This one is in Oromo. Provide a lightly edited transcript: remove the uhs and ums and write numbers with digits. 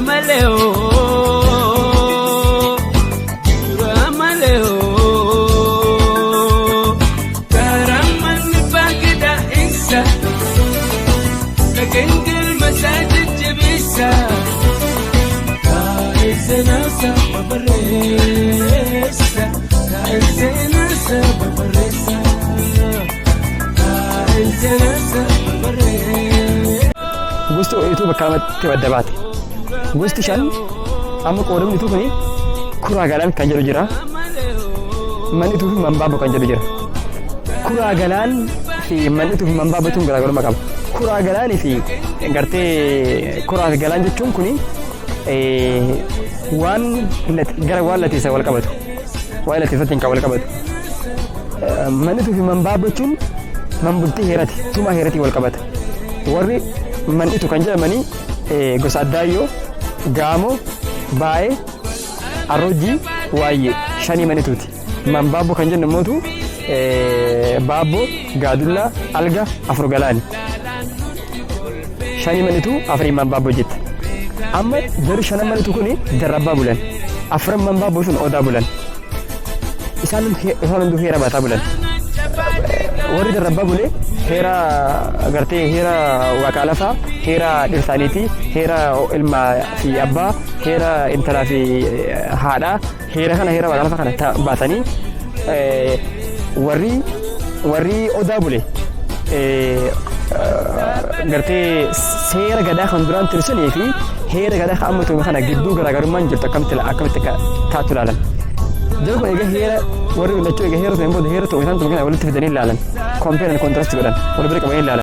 Maleo, Maleo, Karaman Bagda Isa, the Kengil Masajid Jabisa, Kaisenasa Babaresa, Kaisenasa Babaresa, Kaisenasa Babaresa. Gusto itu bakamat tiba-tiba. Gusti shan amma qoodamni itu kuni kuraa galaan kan jedhu jira. Manni itu manbaaba kan jedhu jira. Kuraa galaan fi manni itu manbaaba tun garaagarummaa qaba. Kuraa galaan fi gartee kuraa galaan jechuun kuni waan gara waan latiisa wal qabatu. Waan latiifatiin kan wal qabatu. Manni itu manbaaba jechuun manbultii heerati tuma heerati wal qabata. Warri manni itu kan jedhamani gosa addaayyoo Gamo, Bae, Arroji, Waye, Shani Manituti. Mambabu kan jennu mootu Babbo, Gadulla, Alga, Afrogalani. Shani Manitu afri mambabu jit. Amma dari shana manitu kuni darabba bulan. Afran mambabu sun oda bulan. Isanum du hera bata bulan. Wari darabba bule hera agartee hera wakalafa hera dirsaniti hera ilma fi abba hera intala fi hada hera kana hera wakalafa kana batani warri oda bule agartee seera gadaa kan duraan tirsanii fi hera gadaa ammatu kana gidduu garaagarummaan jirtu akkamitti taatu laalan. Jago ega hera warri lachu ega hera tembo hera to isan to kana walitti fidanii laalan. Compare and contrast godhan. Wal bira qabayn laalan.